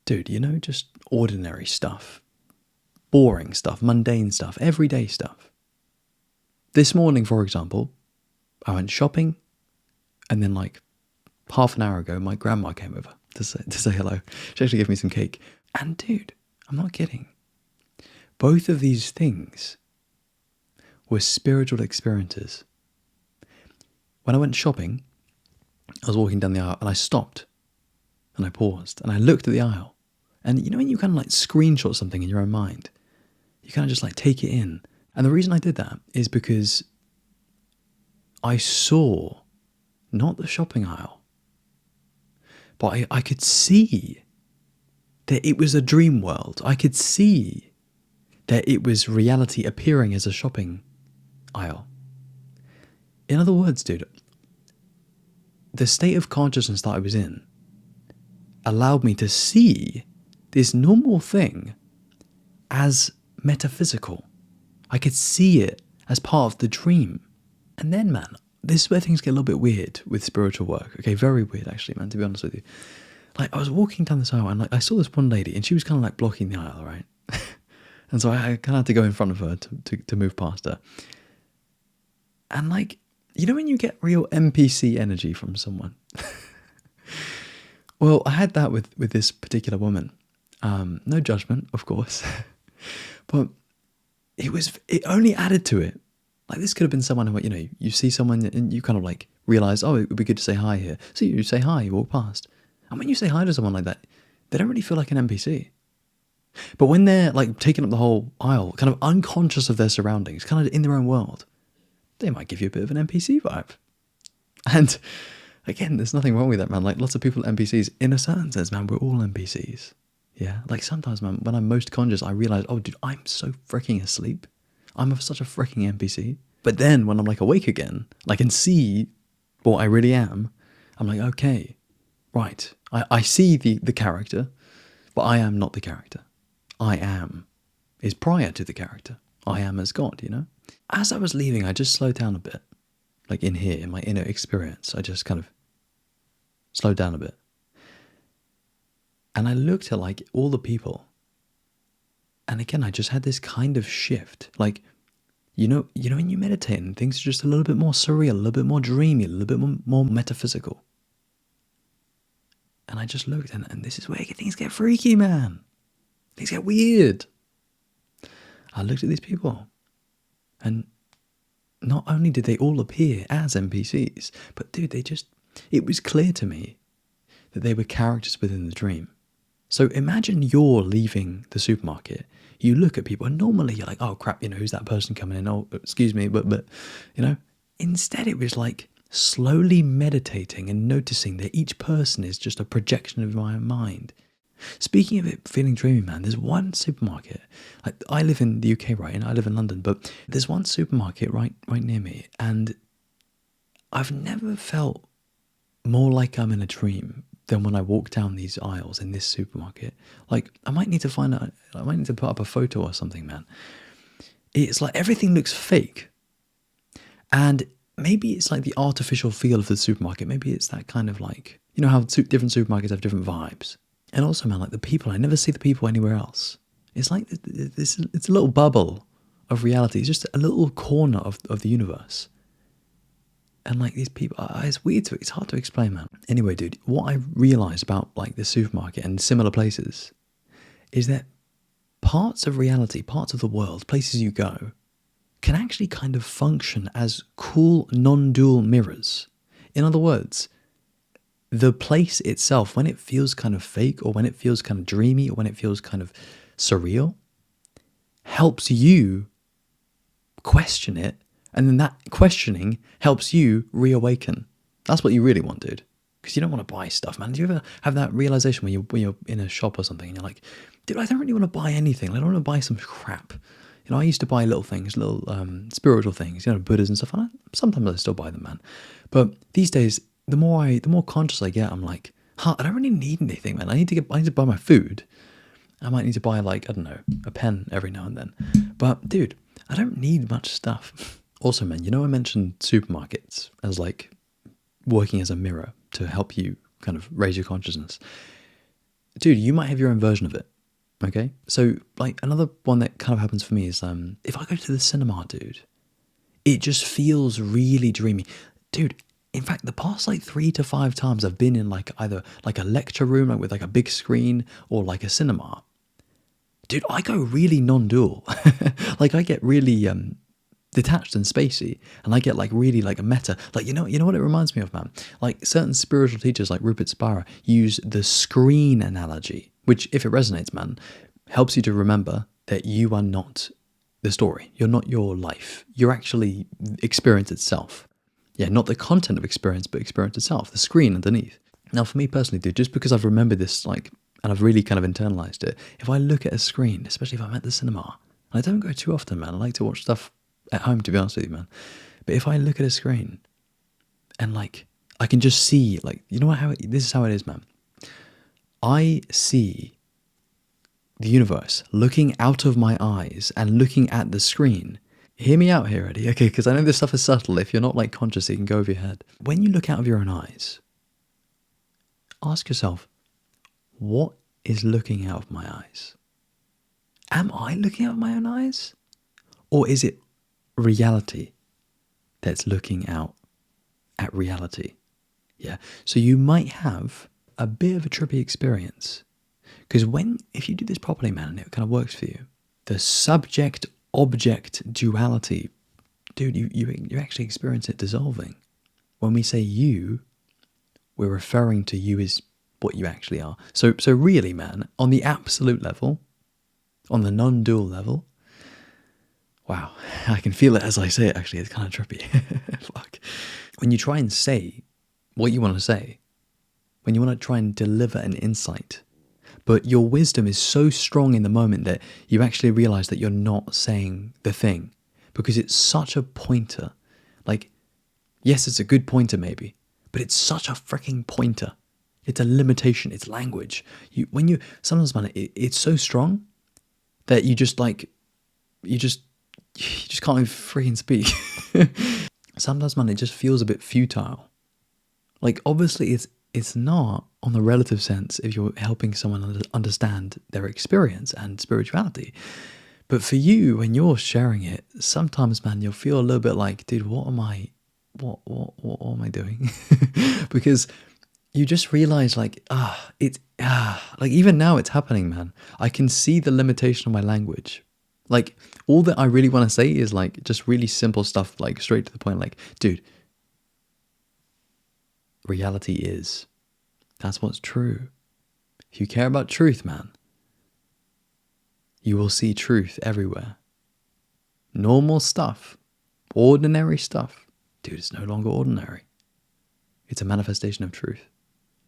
dude, you know, just ordinary stuff, boring stuff, mundane stuff, everyday stuff. This morning, for example, I went shopping, and then like half an hour ago, my grandma came over to say hello. She actually gave me some cake. And dude, I'm not kidding. Both of these things were spiritual experiences. When I went shopping, I was walking down the aisle and I stopped and I paused and I looked at the aisle. And you know when you kind of like screenshot something in your own mind? You kind of just like take it in. And the reason I did that is because I saw not the shopping aisle, but I could see that it was a dream world. I could see that it was reality appearing as a shopping aisle. In other words, dude, the state of consciousness that I was in allowed me to see this normal thing as metaphysical. I could see it as part of the dream. And then, man, this is where things get a little bit weird with spiritual work. Okay, very weird actually, man, to be honest with you. Like, I was walking down this aisle and like I saw this one lady and she was kind of like blocking the aisle, right? And so I kind of had to go in front of her to move past her. And like, you know when you get real NPC energy from someone? Well, I had that with this particular woman. No judgment, of course. But it only added to it. Like, this could have been someone who, you know, you see someone and you kind of like realize, oh, it would be good to say hi here. So you say hi, you walk past. And when you say hi to someone like that, they don't really feel like an NPC. But when they're like taking up the whole aisle, kind of unconscious of their surroundings, kind of in their own world, they might give you a bit of an NPC vibe. And again, there's nothing wrong with that, man. Like, lots of people are NPCs. In a certain sense, man, we're all NPCs. Yeah, like sometimes, man, when I'm most conscious, I realize, oh, dude, I'm so freaking asleep. I'm such a freaking NPC. But then when I'm like awake again, I can see what I really am. I'm like, okay, right. I see the character, but I am not the character. I am is prior to the character. I am as God, you know? As I was leaving, I just slowed down a bit. Like in here, in my inner experience, I just kind of slowed down a bit. And I looked at like all the people. And again, I just had this kind of shift. Like, you know when you meditate and things are just a little bit more surreal, a little bit more dreamy, a little bit more metaphysical. And I just looked and this is where things get freaky, man. Things get weird. I looked at these people and not only did they all appear as NPCs, but dude, it was clear to me that they were characters within the dream. So imagine you're leaving the supermarket, you look at people and normally you're like, oh crap, you know, who's that person coming in? Oh, excuse me, but, you know, instead it was like slowly meditating and noticing that each person is just a projection of my own mind. Speaking of it feeling dreamy, man, there's one supermarket. Like, I live in the UK, right, and I live in London, but there's one supermarket right near me, and I've never felt more like I'm in a dream than when I walk down these aisles in this supermarket. Like, I might need to put up a photo or something, man. It's like everything looks fake, and maybe it's like the artificial feel of the supermarket. Maybe it's that kind of like, you know how different supermarkets have different vibes. And also, man, like the people, I never see the people anywhere else. It's like it's a little bubble of reality. It's just a little corner of the universe. And like these people, it's weird, it's hard to explain, man. Anyway, dude, what I realized about like the supermarket and similar places is that parts of reality, parts of the world, places you go, can actually kind of function as cool non-dual mirrors. In other words, the place itself, when it feels kind of fake or when it feels kind of dreamy or when it feels kind of surreal, helps you question it. And then that questioning helps you reawaken. That's what you really want, dude. Because you don't want to buy stuff, man. Do you ever have that realization when you're in a shop or something and you're like, dude, I don't really want to buy anything. I don't want to buy some crap. You know, I used to buy little things, little spiritual things, you know, Buddhas and stuff. And sometimes I still buy them, man. But these days, the more conscious I get, I'm like, I don't really need anything, man. I need to buy my food. I might need to buy like, I don't know, a pen every now and then. But dude, I don't need much stuff. Also, man, you know, I mentioned supermarkets as like working as a mirror to help you kind of raise your consciousness. dude, you might have your own version of it. Okay? So, like, another one that kind of happens for me is if I go to the cinema, dude, it just feels really dreamy. Dude, in fact, the past like 3 to 5 times I've been in like either like a lecture room like with like a big screen or like a cinema, dude, I go really non-dual. Like I get really detached and spacey, and I get like really like a meta. Like you know what it reminds me of, man. Like certain spiritual teachers like Rupert Spira use the screen analogy, which if it resonates, man, helps you to remember that you are not the story. You're not your life. You're actually experience itself. Yeah, not the content of experience, but experience itself, the screen underneath. Now, for me personally, dude, just because I've remembered this, like, and I've really kind of internalized it, if I look at a screen, especially if I'm at the cinema, and I don't go too often, man, I like to watch stuff at home, to be honest with you, man. But if I look at a screen and, like, I can just see, like, you know what, this is how it is, man. I see the universe looking out of my eyes and looking at the screen. Hear me out here, Eddie, okay? Because I know this stuff is subtle. If you're not like conscious, it can go over your head. When you look out of your own eyes, ask yourself, what is looking out of my eyes? Am I looking out of my own eyes? Or is it reality that's looking out at reality? Yeah. So you might have a bit of a trippy experience. Because if you do this properly, man, and it kind of works for you, the subject-object duality, dude, you actually experience it dissolving. When we say you, we're referring to you as what you actually are. So really, man, on the absolute level, on the non-dual level, wow, I can feel it as I say it, actually. It's kind of trippy. Fuck. When you try and say what you want to say, when you want to try and deliver an insight, but your wisdom is so strong in the moment that you actually realize that you're not saying the thing because it's such a pointer. Like, yes, it's a good pointer maybe, but it's such a freaking pointer. It's a limitation. It's language. Sometimes, man, it's so strong that you just can't even freaking speak. Sometimes, man, it just feels a bit futile. Like, obviously, it's not on the relative sense if you're helping someone understand their experience and spirituality. But for you, when you're sharing it, sometimes, man, you'll feel a little bit like, dude, what am I doing? Because you just realize like, like even now it's happening, man. I can see the limitation of my language. Like all that I really want to say is like just really simple stuff, like straight to the point, like, dude, reality is. That's what's true. If you care about truth, man, you will see truth everywhere. Normal stuff, ordinary stuff, dude, it's no longer ordinary. It's a manifestation of truth.